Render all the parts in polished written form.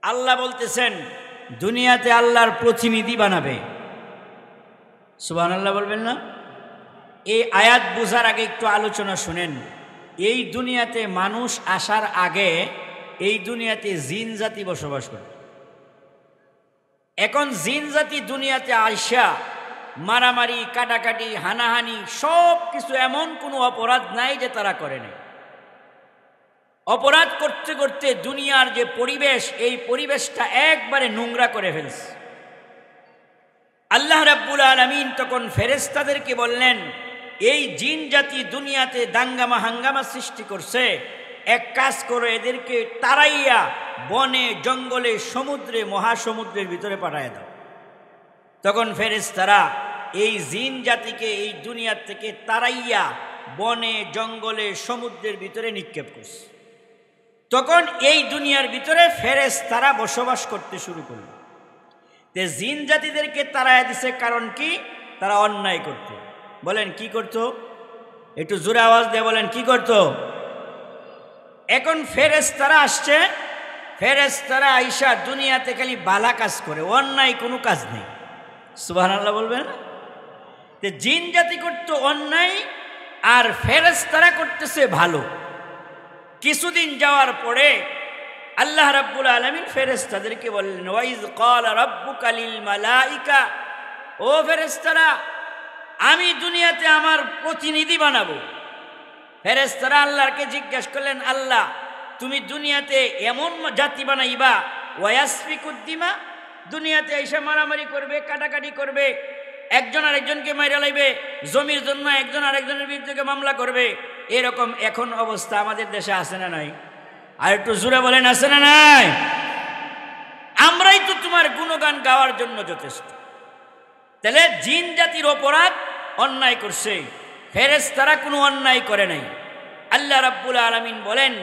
আল্লাহ বলতেছেন দুনিয়াতে আল্লাহর প্রতিনিধি বানাবে। সুবহানাল্লাহ বলবেন না? এই আয়াত বোঝার আগে একটু আলোচনা শুনেন। এই দুনিয়াতে মানুষ আসার আগে এই দুনিয়াতে জিন জাতি বসবাস করে। এখন জিন জাতি দুনিয়াতে আইসা মারামারি, কাটাকাটি, হানাহানি সব কিছু, এমন কোনো অপরাধ নাই যে তারা করে নাই। অপরাধ করতে করতে দুনিয়ার যে পরিবেশ, এই পরিবেশটা একবারে নোংরা করে ফেলছে। আল্লাহ রাব্বুল আলামিন তখন ফেরেশতাদেরকে বললেন, এই জিন জাতি দুনিয়াতে দাঙ্গামা হাঙ্গামা সৃষ্টি করছে, এক কাজ করো, এদেরকে তাড়াইয়া বনে জঙ্গলে সমুদ্রে মহাসমুদ্রের ভিতরে পাঠায় দাও। তখন ফেরেশতারা এই জিন জাতিকে এই দুনিয়ার থেকে তাড়াইয়া বনে জঙ্গলে সমুদ্রের ভিতরে নিক্ষেপ করছে। তখন এই দুনিয়ার ভিতরে ফেরেশতারা বসবাস করতে শুরু করল। তে জিন জাতিদেরকে তাড়াইয়া দিছে কারণ কি? তারা অন্যায় করত। বলেন কি করত? একটু জোরে আওয়াজ দিয়ে বলেন কি করত? এখন ফেরেশতারা আসছে, ফেরেশতারা আইসা দুনিয়াতে খালি বালা কাজ করে, অন্যায় কোনো কাজ নেই। সুবহানাল্লাহ বলবেন? তে জিন জাতি করত অন্যায় আর ফেরেশতারা করতেছে ভালো। কিছুদিন যাওয়ার পরে আল্লাহ রাব্বুল আলামিন ফেরেশতাদেরকে বললেন, ওয়াইজ ক্বালা রাব্বুকা লিল মালাইকা, ও ফেরেশতারা আমি দুনিয়াতে আমার প্রতিনিধি বানাবো। ফেরেশতারা আল্লাহকে জিজ্ঞাসা করলেন, আল্লাহ তুমি দুনিয়াতে এমন জাতি বানাইবা ওয়াসফিকুদ্দিমা, দুনিয়াতে এসে মারামারি করবে, কাটাকাটি করবে, একজন আরেকজনকে মাইরা লাইবে, জমির জন্য একজন আরেকজনের বিরুদ্ধে মামলা করবে, এরকম এখন অবস্থা আমাদের দেশে আছে না নাই? আর একটু জোরে বলেন আছে না নাই? আমরাই তো তোমার গুণগান গাওয়ার জন্য যথেষ্ট। তাহলে জিন জাতির অপরাধ অন্যায় করছে, ফেরেশতারা কোনো অন্যায় করে নাই। আল্লাহ রাব্বুল আলামিন বলেন,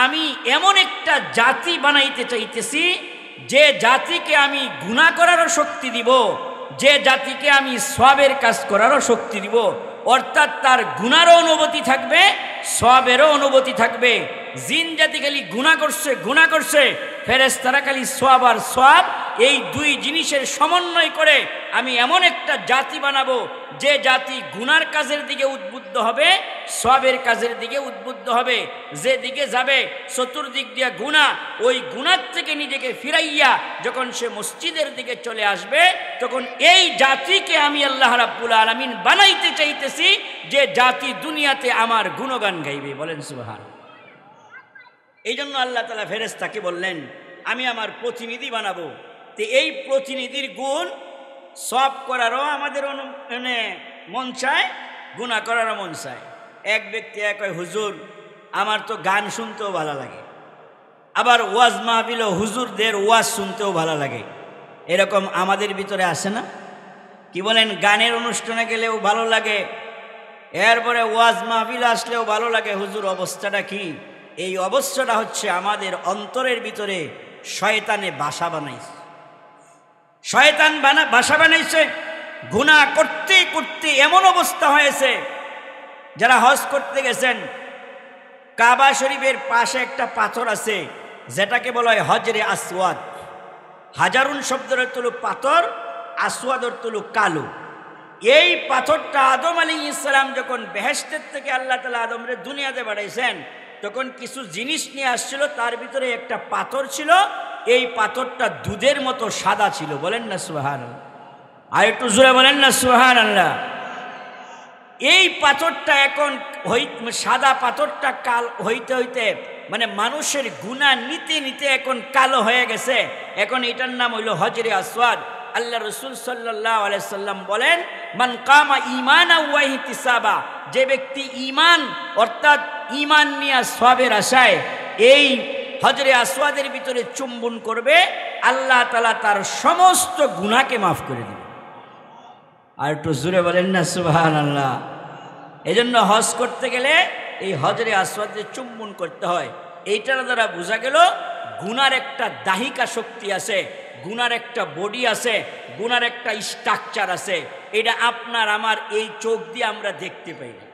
আমি এমন একটা জাতি বানাইতে চাইতেছি যে জাতিকে আমি গুনাহ করারও শক্তি দিব, যে জাতিকে আমি সওয়াবের কাজ করারও শক্তি দিব। অর্থাৎ তার গুনারও অনুভূতি থাকবে, সওয়াবেরও অনুভূতি থাকবে। জিন জাতি খালি গুনাহ করছে, ফেরেশতারা খালি সওয়াব আর সওয়াব, এই দুই জিনিসের সমন্বয় করে আমি এমন একটা জাতি বানাবো যে জাতি গুনার কাজের দিকে উদ্বুদ্ধ হবে, সওয়াবের কাজের দিকে উদ্বুদ্ধ হবে। যে দিকে যাবে চতুর্দিক দিয়ে গুনাহ, ওই গুনার থেকে নিজেকে ফিরাইয়া যখন সে মসজিদের দিকে চলে আসবে, তখন এই জাতিকে আমি আল্লাহ রাব্বুল আলামিন বানাইতে চাইতেছি যে জাতি দুনিয়াতে আমার গুণগান গাইবে। বলেন সুবহান। এই জন্য আল্লাহ তাআলা ফেরেশতাকে বললেন, আমি আমার প্রতিনিধি বানাবো। তো এই প্রতিনিধির গুণ সওয়াব করারও আমাদের মন চায়, গুনাহ করারও মন চায়। এক ব্যক্তি কয়, হুজুর আমার তো গান শুনতেও ভালো লাগে, আবার ওয়াজ মাহফিল হুজুরদের ওয়াজ শুনতেও ভালো লাগে। এরকম আমাদের ভিতরে আসে না? কি বলেন? গানের অনুষ্ঠানে গেলেও ভালো লাগে, এরপরে ওয়াজ মাহফিল আসলেও ভালো লাগে। হুজুর অবস্থাটা কি? এই অবস্থাটা হচ্ছে আমাদের অন্তরের ভিতরে শয়তানে বাসা বানাইছে। শয়তান বাসা বানাইছে, গুনাহ করতে করতে এমন অবস্থা হয়েছে, যারা হজ করতে গেছেন, কাবা শরীফের পাশে একটা পাথর আছে যেটাকে বলা হয় হজরে আসওয়াদ। হাজারুন শব্দের অর্থ হলো পাথর, আসওয়াদ অর্থ হলো কালো। এই পাথরটা আদম আলাইহিস সালাম যখন বেহেশতের থেকে আল্লাহ তাআলা আদমরে দুনিয়াতে পাঠাইছেন, তখন কিছু জিনিস নিয়ে আসছিল, তার ভিতরে একটা পাথর ছিল। এই পাথরটা দুধের মতো সাদা ছিল। বলেন না সুবহানাল্লাহ? আর একটু জোরে বলেন না সুবহানাল্লাহ? এই পাথরটা এখন সাদা পাথরটা কাল হইতে হইতে মানে মানুষের গুনাহ নিতে নিতে এখন কালো হয়ে গেছে। এখন এটার নাম হইল হজরে আসওয়াদ। আল্লাহ রাসূল সাল্লাল্লাহু আলাইহি সাল্লাম বলেন, মান কামা ঈমানা ওয়া ইহতিসাবা, যে ব্যক্তি ঈমান অর্থাৎ ঈমান নিয়ে সওয়াবের আশায় এই হজরে আসওয়াদের ভিতরে চুম্বন করবে, আল্লাহ তাআলা তার সমস্ত গুনাহকে মাফ করে দিবেন। আর একটু জোরে বলেন না সুবহানাল্লাহ? এজন্য হজ করতে গেলে এই হজরে আসওয়াদে চুম্বন করতে হয়। এইটার দ্বারা বোঝা গেল গুনার একটা দাহিকা শক্তি আছে, গুনার একটা বডি আছে, গুনার একটা স্ট্রাকচার আছে। এটা আপনার আমার এই চোখ দিয়ে আমরা দেখতে পাই না।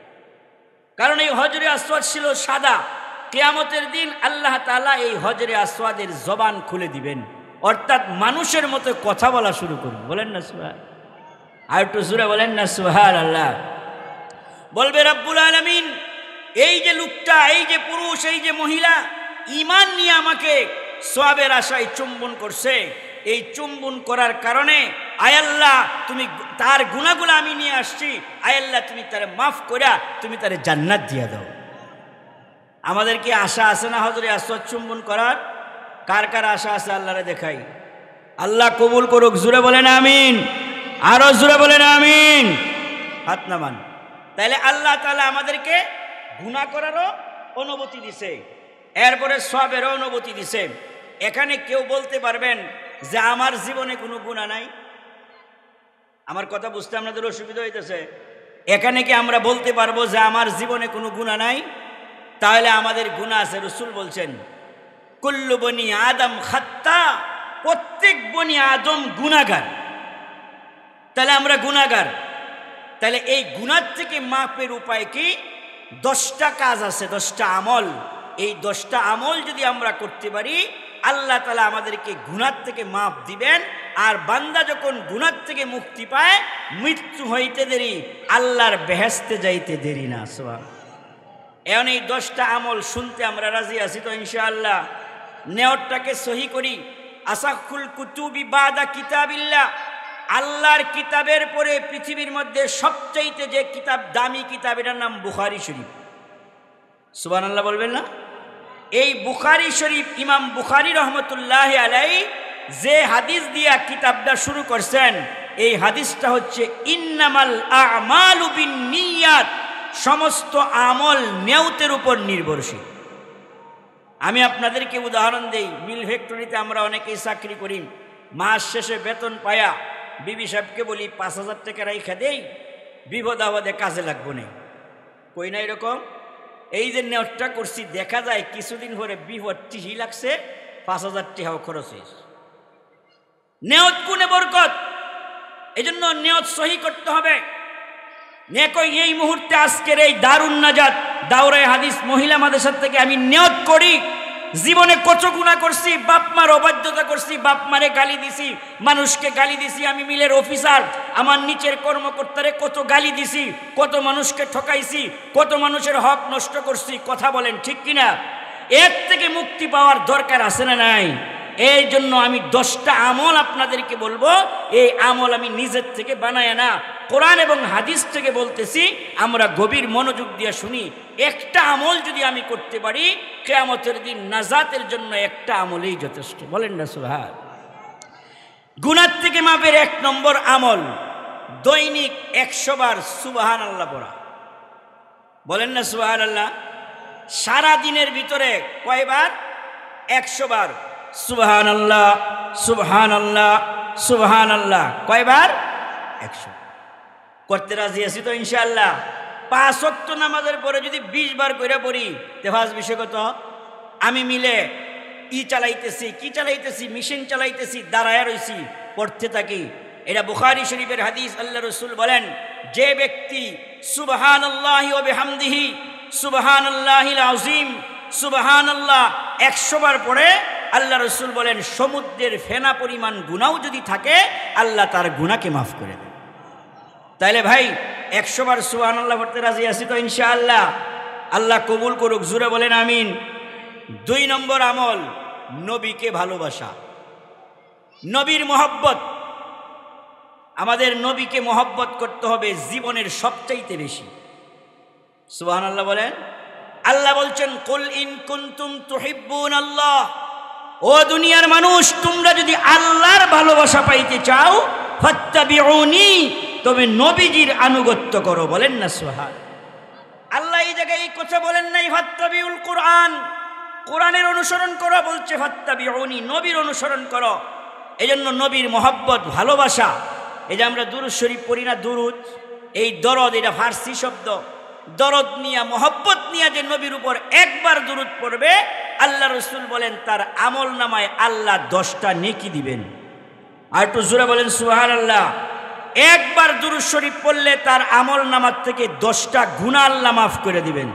কারণ এই হজরে আসওয়াদ ছিল সাদা, কিয়ামতের দিন আল্লাহ তাআলা এই হজরে আসওয়াদের জবান খুলে দিবেন, অর্থাৎ মানুষের মতো কথা বলা শুরু করবে। বলেন না সুবহান, আর একটু জোরে বলেন না সুবহানাল্লাহ। বলবে রব্বুল আলামিন, এই যে লোকটা, এই যে পুরুষ, এই যে মহিলা ঈমান নিয়ে আমাকে সওয়াবের আশায় চুম্বন করছে, এই চুম্বন করার কারণে আয় আল্লাহ তুমি তার গুনাহগুলো আমি নিয়ে আসছি, আয় আল্লাহ তুমি তারে মাফ কইরা তুমি তারে জান্নাত দিয়ে দাও। আমাদের কি আশা আছে না হজরে আসওয়াদ চুম্বন করার? কার কার আশা আছে আল্লাহরে দেখাই। আল্লাহ কবুল করুক, জোরে বলেন আমিন, আরো জোরে বলেন আমিন, হাত নামান। তাইলে আল্লাহ তাআলা আমাদেরকে গুনাহ করারও অনুমতি দিছে, এরপরে সওয়াবেরও অনুমতি দিছে। এখানে কেউ বলতে পারবেন যে আমার জীবনে কোনো গুনাহ নাই? আমার কথা বুঝতে আপনাদের অসুবিধা হইতেছে? এখানে কি আমরা বলতে পারবো যে আমার জীবনে কোনো গুনাহ নাই? তাহলে আমাদের গুনাহ আছে। রাসূল বলছেন কুল্লু বনি আদম খাত্তা, প্রত্যেক বনি আদম গুনাহগার। তাহলে আমরা গুনাহগার। তাহলে এই গুনাহ থেকে মাফের উপায় কি? 10টা কাজ আছে, 10টা আমল। এই 10টা আমল যদি আমরা করতে পারি আল্লাহ তাআলা আমাদেরকে গুনাহ থেকে মাফ দিবেন। আর বান্দা যখন গুনাহ থেকে মুক্তি পায়, মৃত্যু হইতে দেরি, আল্লাহর বেহেশতে যাইতে দেরি না। সুবহানাল্লাহ। এখন এই 10টা আমল শুনতে আমরা রাজি আছি তো ইনশাআল্লাহ? নেয়তটাকে সহি করি। আসাখুল কুতুবি বাদা কিতাবিল্লাহ, আল্লাহর কিতাবের পরে পৃথিবীর মধ্যে সবচাইতে যে কিতাব, দামি কিতাব, এটার নাম বুখারী শরীফ। সুবহানাল্লাহ বলবেন না? এই বুখারী শরীফ, ইমাম বুখারী রহমতুল্লাহি আলাইহি যে হাদিস দিয়া কিতাবটা শুরু করছেন, এই হাদিসটা হচ্ছে ইন্নামাল আমালু বিন্নিয়াত, সমস্ত আমল নিয়তের উপর নির্ভরশীল। আমি আপনাদেরকে উদাহরণ দেই। মিল ফ্যাক্টরিতে আমরা অনেকেই চাকরি করি, মাস শেষে বেতন পায়া বিবি সাহেবকে বলি 5,000 টাকা রাইখা দেই, বিপদ আপদে কাজে লাগবো না। কই না এরকম? এই যে নেয়তটা করছি, দেখা যায় কিছুদিন পরে বিপদ টিহি লাগছে, 5,000 টাকাও খরচ হয়েছে। নেয়ত গুণে বরকত, এজন্য নিয়ত সহি করতে হবে। নেকই এই মুহূর্তে আজকের এই দারুন নাজাত দাওরায়ে হাদিস মহিলা মাদ্রাসা থেকে আমি নিয়ত করি, জীবনে কত গুনাহ করছি, বাপ মার অবাধ্যতা করছি, বাপ মারে গালি দিছি, মানুষকে গালি দিছি, আমি মিলের অফিসার, আমার নিচের কর্মকর্তারে কত গালি দিছি, কত মানুষকে ঠকাইছি, কত মানুষের হক নষ্ট করছি। কথা বলেন ঠিক কিনা? এর থেকে মুক্তি পাওয়ার দরকার আছে না নাই? এই জন্য আমি 10টা আমল আপনাদেরকে বলবো। এই আমল আমি নিজের থেকে বানায় না, কোরআন এবং হাদিস থেকে বলতেছি। আমরা গভীর মনোযোগ দিয়ে শুনি। একটা আমল যদি আমি করতে পারি, কিয়ামতের দিন নাজাতের জন্য একটা আমলেই যথেষ্ট। বলেন না সুবহান। গুনাহ থেকে মাফের 1 নম্বর আমল, দৈনিক 100 বার সুবহানাল্লাহ পড়া। বলেন না সুবহানাল্লাহ। সারা দিনের ভিতরে কয়বার? 100 বার সুবহানাল্লাহ, সুবহানাল্লাহ, সুবহানাল্লাহ। কয়বার? 100। করতে রাজি আছি তো ইনশাআল্লাহ? 5 ওয়াক্ত নামাজের পরে যদি 20 বার করে পড়ি, তেফাজ বিষয় কত? আমি মিলে চালাইতেছি, কি চালাইতেছি? মেশিন চালাইতেছি, দাঁড়ায় রইছি, পড়তে থাকি। এটা বুখারী শরীফের হাদিস। আল্লাহ রাসূল বলেন, যে ব্যক্তি সুবহানাল্লাহি ওয়া বিহামদিহি, সুবহানাল্লাহিল আযীম, সুবহানাল্লাহ 100 বার পড়ে, আল্লাহ রাসূল বলেন সমুদ্রের ফেনা পরিমাণ গুনাহ যদি থাকে, আল্লাহ তার গুনাহকে মাফ করে দেন। তাইলে ভাই 100 বার সুবহানাল্লাহ পড়তে রাজি আছি তো ইনশাআল্লাহ? আল্লাহ কবুল করুক, জোরে বলেন আমিন। 2 নম্বর আমল, নবীকে ভালোবাসা, নবীর মহব্বত। আমাদের নবীকে মহব্বত করতে হবে জীবনের সবচাইতে বেশি। সুবহানাল্লাহ বলেন। আল্লাহ বলছেন কুল ইন কুনতুম তুহিব্বুনাল্লাহ, ও দুনিয়ার মানুষ, তোমরা যদি আল্লাহর ভালোবাসা পাইতে চাও, ফাত্তাবিউনি, তবে নবীজির আনুগত্য করো। বলেন না সুবহান। আল্লাহ এই জায়গায় এই কথা বলেন নাই ফাত্তাবিউল কুরআন, কোরআনের অনুসরণ করো, বলছে ফাত্তাবিউনি, নবীর অনুসরণ করো। এজন্য নবীর মহব্বত, ভালোবাসা। এই যে আমরা দুরূদ শরীফ পড়ি না, দুরূদ, এই দরদ, এটা ফার্সি শব্দ। দরদ নিয়া, মহব্বত নিয়া যে নবীর উপর একবার দুরূদ পড়বে, আল্লাহ রাসূল বলেন তার আমল নামায় আল্লাহ 10টা নেকি দিবেন। আর একটু জোরে বলেন সুবহানাল্লাহ। একবার দুরূদ শরীফ পড়লে তার আমল নামার থেকে 10টা গুনাহ আল্লাহ মাফ করে দিবেন।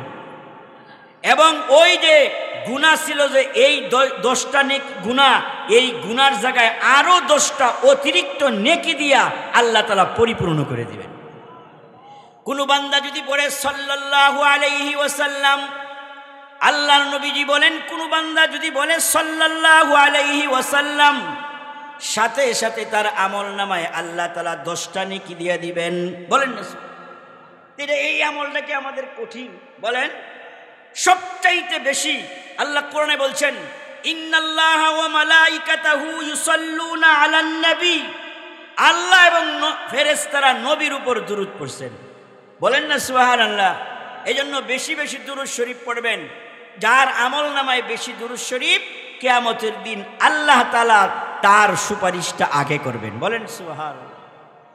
এবং ওই যে গুনাহ ছিল যে এই 10টা গুনাহ, এই গুনার জায়গায় আরো 10টা অতিরিক্ত নেকি দিয়া আল্লাহ তাআলা পরিপূর্ণ করে দিবেন। কোন বান্দা যদি পড়ে সাল্লাল্লাহু আলাইহি ওয়াসাল্লাম, আল্লাহর নবীজি বলেন কোন বান্দা যদি বলে সাল্লাল্লাহু আলাইহি ওয়াসাল্লাম, সাথে সাথে তার আমল নামায় আল্লাহ তাআলা 10টা নেকি দিয়ে দিবেন। বলেন না এই আমলটা কি আমাদের কঠিন? বলেন। সবচাইতে বেশি আল্লাহ কোরআনে বলছেন ইন্নাল্লাহা ওয়া মালাইকাতাহু ইউসাল্লুনা আলান নবী, আল্লাহ এবং ফেরেশতারা নবীর উপর দুরূদ পড়ছেন। বলেন না সুবহানাল্লাহ। এজন্য বেশি বেশি দুরূদ শরীফ পড়বেন। যার আমল নামায় বেশি দুরূদ শরীফ, কিয়ামতের দিন আল্লাহ তাআলা তার সুপারিশটা আগে করবেন। বলেন সুবহানাল্লাহ।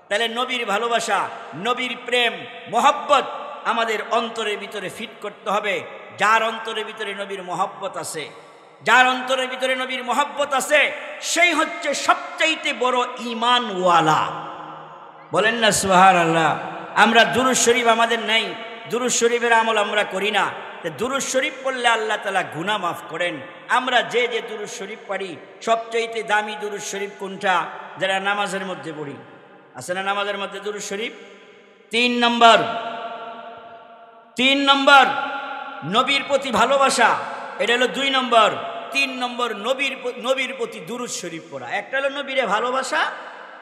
তাহলে নবীর ভালোবাসা, নবীর প্রেম, মহব্বত আমাদের অন্তরের ভিতরে ফিট করতে হবে। যার অন্তরের ভিতরে নবীর মহব্বত আছে, যার অন্তরের ভিতরে নবীর মহব্বত আছে, সেই হচ্ছে সবচাইতে বড় ঈমানওয়ালা। বলেন না সুবহানাল্লাহ। আমরা দুরূদ শরীফ আমাদের নাই, দুরূদ শরীফের আমল আমরা করি না। দুরূদ শরীফ পড়লে আল্লাহ তাআলা গুনাহ মাফ করেন। আমরা যে যে দুরূদ শরীফ পড়ি, সবচাইতে দামি দুরূদ শরীফ কোনটা? যারা নামাজের মধ্যে পড়ি, আছে না নামাজের মধ্যে দুরূদ শরীফ? 3 নম্বর নবীর প্রতি ভালোবাসা, এটা হলো 2 নম্বর। 3 নম্বর নবীর প্রতি দুরূদ শরীফ পড়া। একটা হলো নবীরে ভালোবাসা,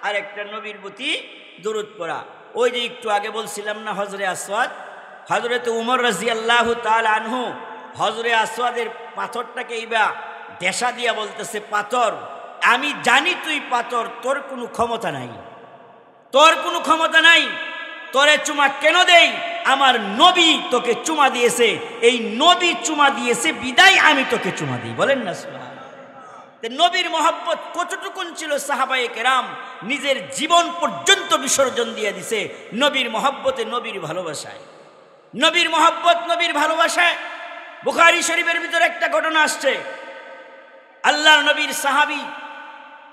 আর একটা নবীর প্রতি দুরূদ পড়া। ওই যে একটু আগে বলছিলাম না হজরে আসওয়াদ, হজরত উমর রাদিয়াল্লাহু তাআলা আনহু হজরে আসওয়াদের পাথরটাকে এইবা দেশা দিয়া বলতেছে, পাথর আমি জানি তুই পাথর, তোর কোনো ক্ষমতা নাই, তোর কোনো ক্ষমতা নাই, তোরে চুমা কেন দেই? আমার নবী তোকে চুমা দিয়েছে, এই নবী চুমা দিয়েছে বিদায় আমি তোকে চুমা দিই। বলেন না সুবহানাল্লাহ। নবীর মহব্বত কতটুকুন ছিল? সাহাবায়ে কেরাম নিজের জীবন পর্যন্ত বিসর্জন দিয়ে দিছে নবীর মহব্বতে, নবীর ভালোবাসায়। নবীর মহব্বত, নবীর ভালোবাসায়। বুখারী শরীফের ভিতরে একটা ঘটনা আসছে। আল্লাহর নবীর সাহাবী,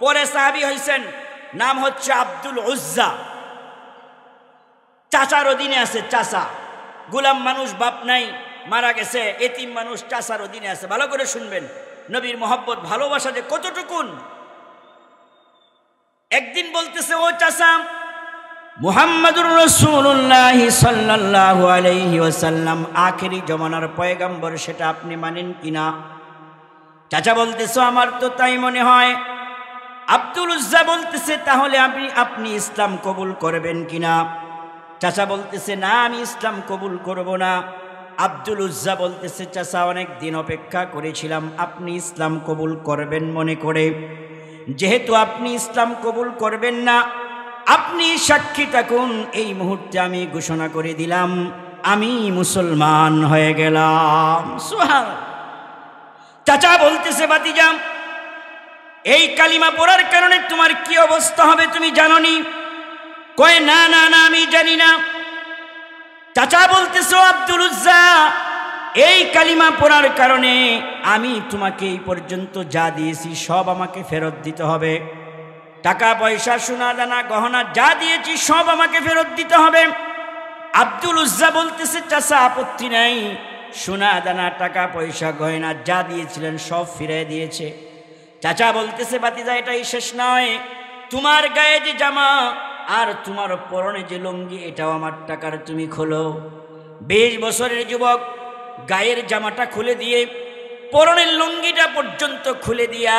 পরে সাহাবী হয়েছেন, নাম হচ্ছে আব্দুল উজ্জা। চাচার অধীনে আছে, চাচা। গোলাম মানুষ, বাপ নাই, মারা গেছে, এতিম মানুষ, চাচার অধীনে আছে। ভালো করে শুনবেন নবীর মহব্বত, ভালোবাসা যে কতটুকুন। একদিন বলতেছে, ও চাচা, মুহাম্মাদুর রাসূলুল্লাহ সাল্লাল্লাহু আলাইহি ওয়াসাল্লাম আখেরি জমানার পয়গম্বর, সেটা আপনি মানেন কিনা? চাচা বলতেছে, আমার তো তাই মনে হয়। আব্দুল উজ্জা বলতেছে, তাহলে আপনি ইসলাম কবুল করবেন কিনা? চাচা বলতেছে, না, আমি ইসলাম কবুল করব না। আব্দুল উজ্জা বলতেছে, চাচা অনেক দিন অপেক্ষা করেছিলাম আপনি ইসলাম কবুল করবেন মনে করে, যেহেতু আপনি ইসলাম কবুল করবেন না, আপনি সাক্ষী থাকুন, এই মুহূর্তে আমি ঘোষণা করে দিলাম আমি মুসলমান হয়ে গেলাম। সুবহানাল্লাহ। চাচা বলতেছে, ভাতিজা, এই কালিমা পড়ার কারণে তোমার কি অবস্থা হবে তুমি জানো নি? কয়, না না না, আমি জানি না। চাচা বলতেছে, আব্দুল উজ্জা, এই কালিমা পড়ার কারণে আমি তোমাকে এই পর্যন্ত যা দিয়েছি সব আমাকে ফেরত দিতে হবে। টাকা পয়সা, সোনা দানা, গহনা যা দিয়েছি সব আমাকে ফেরত দিতে হবে। আব্দুল উজ্জা বলতেছে, চাচা আপত্তি নাই, সোনা দানা, টাকা পয়সা, গয়না যা দিয়েছিলেন সব ফিরে দিয়েছে। চাচা বলতেছে, ভাতিজা, এটাই শেষ নয়, তোমার গায়ে যে জামা আর তোমার পরনে যে লুঙ্গি, এটাও আমার টাকার, তুমি খোলো। 20 বছরের যুবক গায়ের জামাটা খুলে দিয়ে পরনের লুঙ্গিটা পর্যন্ত খুলে দিয়া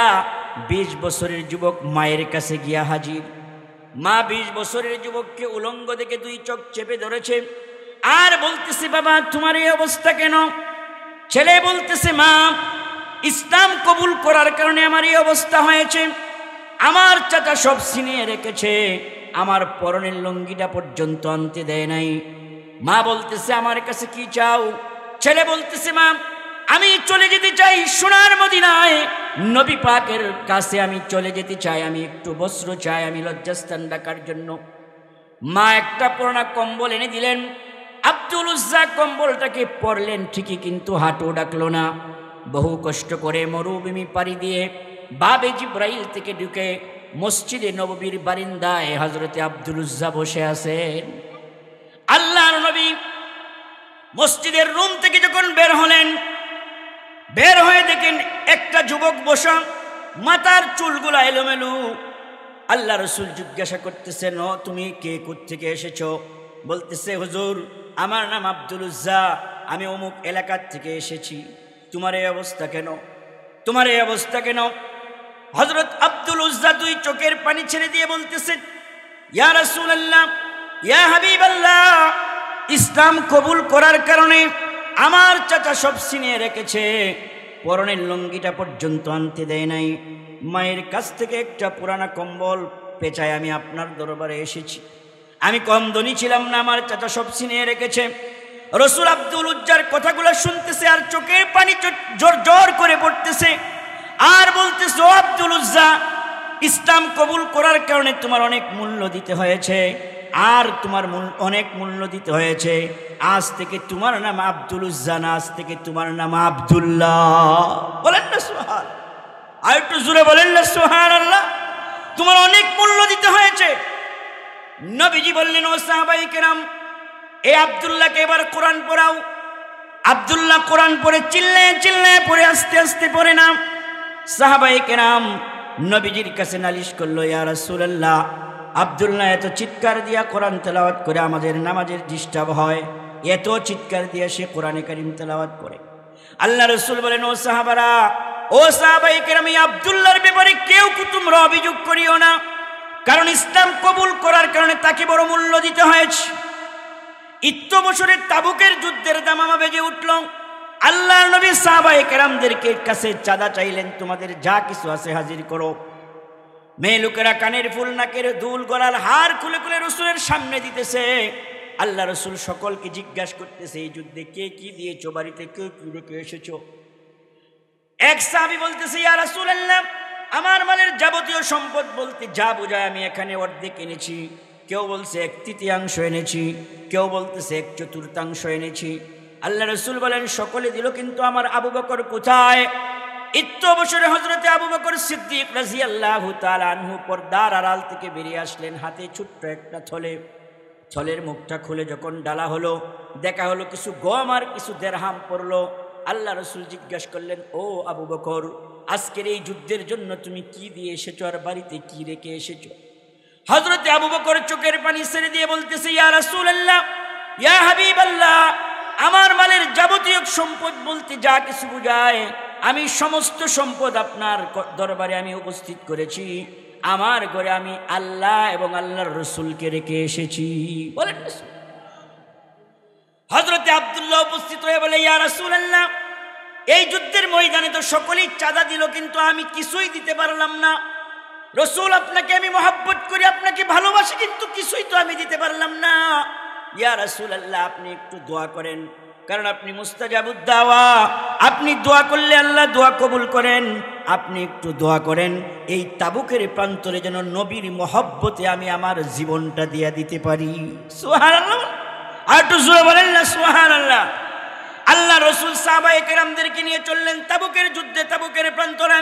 20 বছরের যুবক মায়ের কাছে গিয়া হাজির। মা 20 বছরের যুবককে উলঙ্গ দেখে 2 চোখ চেপে ধরেছে আর বলতেছে, বাবা তোমার এই অবস্থা কেন? ছেলে বলতেছে, মা, ইসলাম কবুল করার কারণে আমার এই অবস্থা হয়েছে। আমার চাচা সব ছিনিয়ে রেখেছে, আমার পরনের লুঙ্গিটা পর্যন্ত আনতে দেয় নাই। মা বলতেছে, আমার কাছে কি চাও? ছেলে বলতেছে, মা, আমি চলে যেতে চাই সোনার মদিনায়, নবী পাকের কাছে আমি চলে যেতে চাই, আমি একটু বস্ত্র চাই, আমি লজ্জাস্থান ঢাকার জন্য। মা একটা পুরোনো কম্বল এনে দিলেন। আব্দুল উজ্জা কম্বলটাকে পরলেন ঠিকই, কিন্তু হাঁটু ডাকলো না। বহু কষ্ট করে মরুভূমি পাড়ি দিয়ে বাবে জিব্রাইল থেকে ঢুকে মসজিদে নববীর বারিন্দায় হযরতে আব্দুল উজ্জা বসে আছেন। আল্লাহর নবী মসজিদের রুম থেকে যখন বের হলেন, বের হয়ে দেখেন একটা যুবক বসা, মাথার চুলগুলা এলোমেলো। আল্লাহ রসুল জিজ্ঞাসা করতেছেন, ও তুমি কে, কোত্থেকে এসেছো? বলতেছে, হুজুর আমার নাম আব্দুল উজ্জা, আমি অমুক এলাকার থেকে এসেছি। তোমার এই অবস্থা কেন? তোমার এই অবস্থা কেন? হযরত আব্দুল উজ্জা দুই চোখের পানি ছেড়ে দিয়ে বলতেছেন, ইয়া রাসূলুল্লাহ, ইয়া হাবিবাল্লাহ, ইসলাম কবুল করার কারণে আমার চাচা সব ছিনিয়ে রেখেছে, পরনের লুঙ্গিটা পর্যন্ত আনতে দেয় নাই। মায়ের কাছ থেকে একটা পুরানা কম্বল পেঁচায় আমি আপনার দরবারে এসেছি। আমি কম ধনী ছিলাম না, আমার চাচা সব ছিনিয়ে রেখেছে। রসুল আব্দুল উজ্জার কথাগুলো শুনতেছে আর চোখের পানি জোর জোর করে পড়তেছে, আর বলতেছে, ও আব্দুল উজ্জা, ইসলাম কবুল করার কারণে তোমার অনেক মূল্য দিতে হয়েছে, আর তোমার অনেক মূল্য দিতে হয়েছে। আজ থেকে তোমার নাম আব্দুল উজ্জা না, আজ থেকে তোমার নাম আব্দুল্লাহ। বলেন না সুবহান, আর একটু জোরে বলেন না সুবহানাল্লাহ। তোমার অনেক মূল্য দিতে হয়েছে। নবীজি বললেন, ও সাহাবায়ে কেরাম, এই আব্দুল্লাহকে এবার কোরআন পড়াও। আব্দুল্লাহ কোরআন পড়ে চিল্লায়ে চিল্লায়ে পড়ে, আস্তে আস্তে পড়ে না। সাহাবায়ে কেরাম নবীজির কাছে নালিশ করলো, ইয়া রাসূলুল্লাহ, আব্দুল্লাহ এত চিৎকার দিয়া কোরআন তেলাওয়াত করে আমাদের নামাজের ডিস্টার্ব হয়, এত চিৎকার দিয়ে সে কোরআনে কারীম তেলাওয়াত করে। আল্লাহ রাসূল বলেন, ও সাহাবারা, ও সাহাবায়ে কেরাম, এই আব্দুল্লাহর ব্যাপারে কেউ তোমরা অভিযোগ করিও না, কারণ ইসলাম কবুল করার কারণে তাকে বড় মূল্য দিতে হয়েছে। ইত্য বছরের তাবুকের যুদ্ধের দামামা বেজে উঠল। আল্লাহর নবী সাহাবায়ে কেরামদেরকে কাছে চাঁদা চাইলেন, তোমাদের যা কিছু আছে হাজির করো। মেয়ে লোকেরা কানের ফুল, নাকের দুল, গলার হার খুলে খুলে রসুলের সামনে দিতেছে। আল্লাহ রসুল সকলকে জিজ্ঞাসা করতেছে, এই যুদ্ধে কে কি দিয়েছো, বাড়িতে কেউ কি রেখে এসেছো? এক সাহাবী বলতেছে, ইয়া রাসূলুল্লাহ, আমার মালের যাবতীয় সম্পদ বলতে যা বোঝায় আমি এখানে অর্ধেক এনেছি। কেউ বলছে 1/3 এনেছি, কেউ বলতেছে 1/4 এনেছি। আল্লাহ রসুল বলেন, সকলে দিল, কিন্তু আমার আবু বকর কোথায়? ইত্য বছরে হযরতে আবু বকর সিদ্দিক রাদিয়াল্লাহু তাআলা আনহু পর্দার আড়াল থেকে বেরিয়ে আসলেন, হাতে ছোট্ট একটা থলে। থলের মুখটা খুলে যখন ডালা হলো, দেখা হলো কিছু গম আর কিছু দিরহাম পড়লো। আল্লাহ রসুল জিজ্ঞাসা করলেন, ও আবু বকর, আজকের এই যুদ্ধের জন্য তুমি কি দিয়ে এসেছো আর বাড়িতে কি রেখে এসেছো? হযরতে আবু বকর চোখের পানি ছেড়ে দিয়ে বলতেছে, ইয়া রাসূলুল্লাহ, ইয়া হাবিবাল্লাহ, আমার মালের যাবতীয় সম্পদ বলতে যা কিছু বোঝায় আমি সমস্ত সম্পদ আপনার দরবারে আমি উপস্থিত করেছি। আমার ঘরে আমি আল্লাহ এবং আল্লাহর রসুলকে রেখে এসেছি। বলেন হযরতে আব্দুল্লাহ উপস্থিত হয়ে বলে, ইয়া রাসূলুল্লাহ, এই যুদ্ধের ময়দানে তো সকলেই চাঁদা দিল, কিন্তু আমি কিছুই দিতে পারলাম না। রসুল, আপনাকে আমি মহব্বত করি, আপনাকে ভালোবাসি, কিন্তু কিছুই তো আমি দিতে পারলাম না। ইয়া রাসূলুল্লাহ, আপনি একটু দোয়া করেন, কারণ আপনি মুস্তাজাবুদ দাওয়া, আপনি দোয়া করলে আল্লাহ দোয়া কবুল করেন। আপনি একটু দোয়া করেন, এই তাবুকের প্রান্তরে যেন নবীর মহব্বতে আমি আমার জীবনটা দিয়ে দিতে পারি। সুবহানাল্লাহ, আর একটু জোরে বলেন না সুবহানাল্লাহ। আল্লাহ রসুল সাহাবায়ে কেরামদেরকে নিয়ে চললেন তাবুকের যুদ্ধে, তাবুকের প্রান্তরে।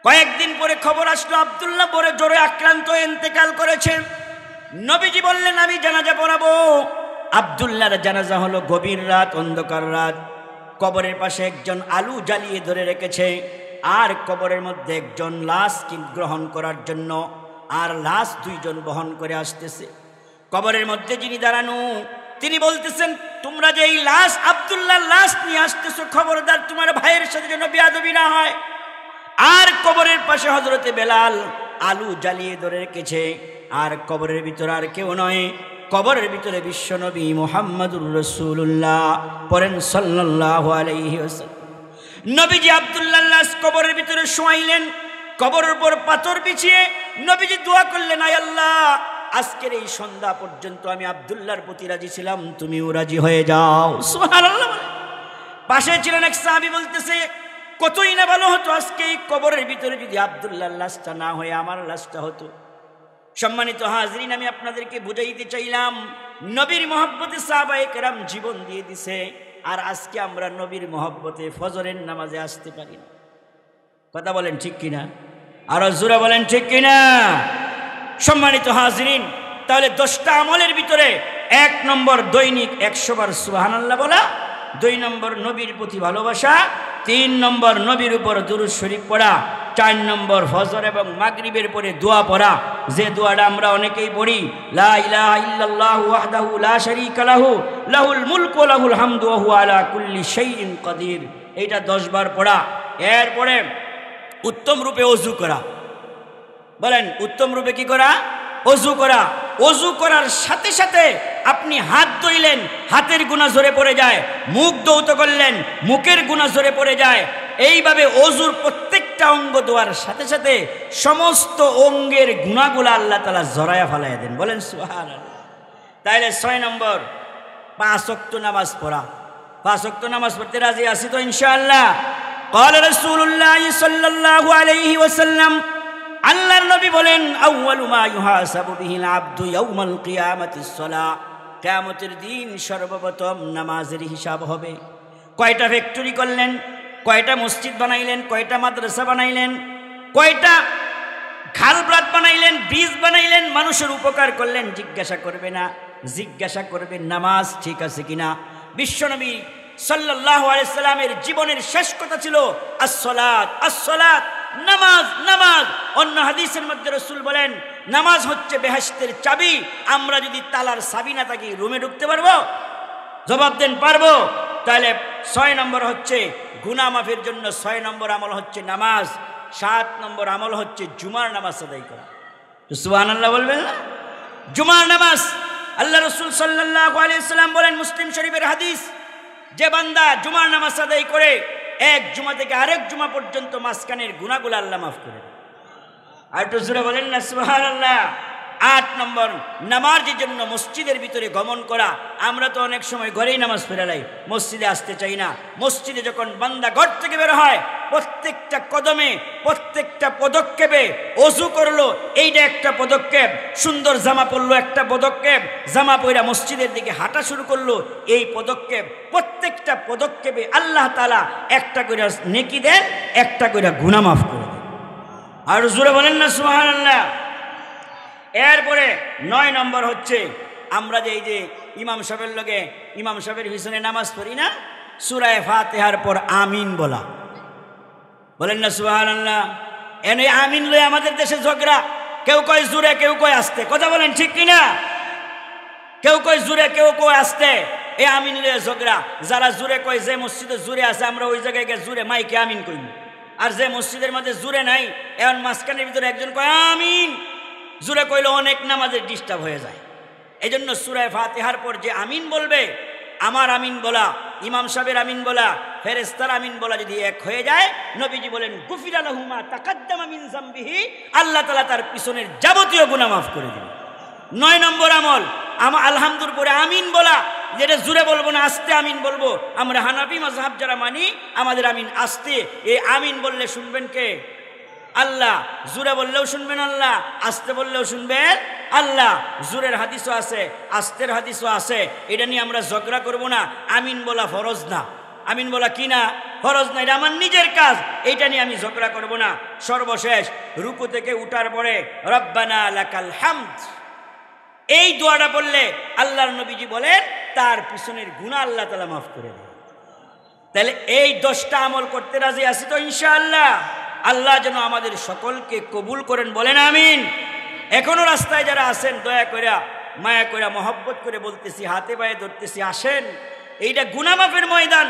কয়েকদিন পরে খবর আসলো আব্দুল্লাহ বড় জ্বরে আক্রান্ত হয়ে ইন্তেকাল করেছেন। নবীজি বললেন, আমি জানাজা পড়াবো। আব্দুল্লাহর জানাজা হলো গভীর রাত, অন্ধকার রাত। কবরের পাশে একজন আলু জ্বালিয়ে ধরে রেখেছে, আর কবরের মধ্যে একজন লাশ গ্রহণ করার জন্য আর লাশ দুইজন বহন করে আসতেছে। কবরের মধ্যে যিনি দাঁড়ানো, তিনি বলতেছেন, তোমরা যে এই লাশ আব্দুল্লাহর লাশ নিয়ে আসতেছো, খবরদার তোমার ভাইয়ের সাথে যেন বেয়াদবি না হয়। আর কবরের পাশে হযরতে বেলাল আলু জ্বালিয়ে ধরে রেখেছে, আর কবরের ভিতরে আর কেউ নয়, কবরের ভিতরে বিশ্বনবী মুহাম্মদুর রাসূলুল্লাহ। পড়েন সাল্লাল্লাহু আলাইহি ওয়াসাল্লাম। নবীজি আব্দুল্লাহর লাশ কবরের ভিতরে শোয়াইলেন, কবরের উপর পাথর বিছিয়ে নবীজি দোয়া করলেন, আয় আল্লাহ, আজকের এই সন্ধ্যা পর্যন্ত আমি আব্দুল্লাহর প্রতি রাজি ছিলাম, তুমিও রাজি হয়ে যাও। সুবহানাল্লাহ। পাশে ছিলেন এক সাহাবী, বলতেছে, কতই না ভালো হতো আজকে এই কবরের ভিতরে যদি আব্দুল্লাহর লাশটা না হয়ে আমার লাশটা হতো। সম্মানিত হাজরিন, আমি আপনাদেরকে বুঝাইতে চাইলাম, নবীর মহব্বতে সাহাবায়ে কেরাম জীবন দিয়ে দিছে, আর আজকে আমরা নবীর মহব্বতে ফজরের নামাজে আসতে পারি না। কথা বলেন ঠিক কিনা? আরো জোরে বলেন ঠিক কিনা? সম্মানিত হাজরিন, তাহলে 10টা আমলের ভিতরে 1 নম্বর দৈনিক 100 বার সুবহানাল্লাহ বলা, 2 নম্বর নবীর প্রতি ভালোবাসা, 3 নম্বর নবীর উপর দুরূদ শরীফ পড়া, 4 নম্বর ফজর এবং মাগরিবের পরে দোয়া পড়া, যে দোয়াটা আমরা অনেকেই পড়ি, লা ইলাহা ইল্লাল্লাহু ওয়াহদাহু লা শারীকা লাহু লাহুল মুলকু ওয়া লাহুল হামদু ওয়া হুয়া আলা কুল্লি শাইইন কাদির, এইটা 10 বার পড়া। এরপরে উত্তম রূপে ওযু করা। বলেন উত্তম রূপে কি করা? ওযু করা। ওযু করার সাথে সাথে আপনি হাত ধুইলেন, হাতের গুনাহ ঝরে পড়ে যায়, মুখ ধৌত করলেন, মুখের গুনাহ ঝরে পড়ে যায়। এইভাবে ওযুর প্রত্যেকটা অঙ্গ ধোয়ার সাথে সাথে সমস্ত অঙ্গের গুনাহগুলো আল্লাহ তাআলা ঝরায়া ফেলাইয়া দেন। বলেন সুবহানাল্লাহ। তাইলে 6 নম্বর 5 ওয়াক্ত নামাজ পড়া। 5 ওয়াক্ত নামাজ পড়তে রাজি আছি তো ইনশাআল্লাহ? قال رسول الله صلى الله عليه وسلم, আল্লাহর নবী বলেন, আউয়ালু মা ইউহাসাবু বিহিল আবদু ইয়াউমাল কিয়ামাতিস সালাহ, কিয়ামতের দিন সর্বপ্রথম নামাজের হিসাব হবে। কয়টা ফ্যাক্টরি করলেন, কয়টা মসজিদ বানাইলেন, কয়টা মাদ্রাসা বানাইলেন, কয়টা খালবাত বানাইলেন, ব্রিজ বানাইলেন, মানুষের উপকার করলেন, জিজ্ঞাসা করবে না? জিজ্ঞাসা করবে নামাজ ঠিক আছে কিনা। বিশ্বনবী সাল্লাল্লাহু আলাইহি সাল্লামের জীবনের শেষ কথা ছিল আস-সালাত, আস-সালাত, নামাজ, নামাজ। অন্য হাদিসের মধ্যে রাসূল বলেন, নামাজ হচ্ছে বেহেশতের চাবি। আমরা যদি তালার চাবি না থাকি রুমে ঢুকতে পারবো? জবাব দেন, পারবো? তাহলে 6 নম্বর হচ্ছে গুনাহ মাফের জন্য 6 নম্বর আমল হচ্ছে নামাজ। 7 নম্বর আমল হচ্ছে জুমার নামাজ আদায় করা। সুবহানাল্লাহ বলবেন না? জুমার নামাজ, আল্লাহ রাসূল সাল্লাল্লাহু আলাইহি সাল্লাম বলেন, মুসলিম শরীফের হাদিস, যে বান্দা জুমার নামাজ আদায় করে এক জুমা থেকে আরেক জুমা পর্যন্ত মাঝখানের গুনাহগুলো আল্লাহ মাফ করে। আর একটু জোরে বলেন না সুবহানাল্লাহ। 8 নম্বর নামাজের জন্য মসজিদের ভিতরে গমন করা। আমরা তো অনেক সময় ঘরেই নামাজ পড়াই, মসজিদে আসতে চাই না। মসজিদে যখন বান্দা ঘর থেকে বের হয়, প্রত্যেকটা কদমে, প্রত্যেকটা পদক্ষেপে ওযু করলো, এইটা একটা পদক্ষেপ। সুন্দর জামা পরলো, একটা পদক্ষেপ। জামা পরা মসজিদের দিকে হাঁটা শুরু করলো, এই পদক্ষেপ। প্রত্যেকটা পদক্ষেপে আল্লাহ তাআলা একটা করে নেকি দেন, একটা করে গুনাহ মাফ করে দেন। আর জোরে বলেন না সুবহানাল্লাহ। এরপরে 9 নম্বর হচ্ছে আমরা যে এই যে ইমাম সাহেবের লগে, ইমাম সাহেবের পিছনে নামাজ পড়ি না, সূরা ফাতিহার পর আমিন বলা। বলেন না সুবহানাল্লাহ। এনে আমিন লয়ে আমাদের দেশে ঝগড়া, কেউ কয় জোরে, কেউ কয় আস্তে। কথা বলেন ঠিক কিনা? কেউ কয় জোরে, কেউ কয় আস্তে। এই আমিন লয়ে ঝগড়া। যারা জোরে কয়, যে মসজিদে জোরে আছে আমরা ওই জায়গায় গিয়ে জোরে মাইকে আমিন করি। আর যে মসজিদের মধ্যে জোরে নাই, এখন মাঝখানের ভিতরে একজন কয় আমিন, জোরে কইলে অনেক নামাজের ডিস্টার্ব হয়ে যায়। এই জন্য সূরা ফাতিহার পর যে আমিন বলবে, আমার আমিন বলা, ইমাম সাহেবের আমিন বলা, ফেরেশতার আমিন বলা যদি এক হয়ে যায়, নবীজি বলেন গুফিরা লাহু মা তাকাদ্দামা মিন যামবিহি, আল্লাহ তাআলা তার পিছনের যাবতীয় গুনাহ মাফ করে দিবেন। 9 নম্বর আমল আলহামদুর পরে আমিন বলা, যেটা জোরে বলবো না, আস্তে আমিন বলবো। আমরা হানাফি মাযহাব যারা মানি, আমাদের আমিন আস্তে। এই আমিন বললে শুনবেন কে? আল্লাহ। জোরে বললেও শুনবেন আল্লাহ, আস্তে বললেও শুনবেন আল্লাহ। জোরের হাদিসও আছে, আস্তের হাদিসও আছে, এটা নিয়ে আমরা ঝগড়া করব না। আমিন বলা ফরজ না, আমিন বলা কি না? ফরজ না, এটা আমার নিজের কাজ, এইটা নিয়ে আমি ঝগড়া করব না। সর্বশেষ রুকু থেকে উঠার পরে রব্বানা লাকাল হামদ, এই দোয়াটা বললে আল্লাহর নবীজি বলেন তার পিছনের গুনাহ আল্লাহ তাআলা মাফ করে দেন। তাহলে এই 10টা আমল করতে রাজি আছি তো ইনশাআল্লাহ? আল্লাহ যেন আমাদের সকলকে কবুল করেন, বলেন আমিন। এখনো রাস্তায় যারা আছেন, দয়া করে, মায়া করে, মহব্বত করে বলতেছি, হাতে পায়ে ধরতেছি, আসেন। এইটা গুনাহ মাফের ময়দান।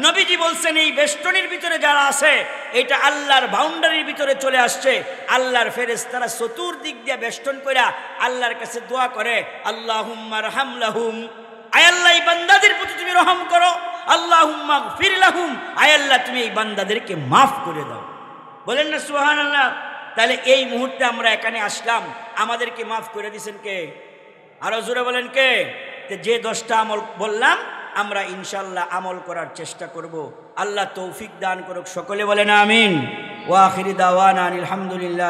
নবীজি বলছেন এই বেষ্টনীর ভিতরে যারা আছে, এটা আল্লাহর বাউন্ডারির ভিতরে চলে আসছে। আল্লাহর ফেরেশতারা চতুর্দিক দিয়ে বেষ্টন করে আল্লাহর কাছে দোয়া করে, আল্লাহুম্মা রহম লাহুম, আয় আল্লাহ এই বান্দাদের প্রতি তুমি রহম করো। আল্লাহুম্মা গফির লাহুম, আয় আল্লাহ তুমি এই বান্দাদেরকে মাফ করে দাও। বলেন না সুবহানাল্লাহ। তাহলে এই মুহূর্তে আমরা এখানে আসলাম, আমাদেরকে মাফ করে দিয়েছেন কে? আরো জোরে বলেন কে? যে 10টা আমল বললাম, আমরা ইনশাআল্লাহ আমল করার চেষ্টা করব। আল্লাহ তৌফিক দান করুক। সকলে বলেন আমিন। ওয়া আখিরি দাওয়ানা আলহামদুলিল্লাহ।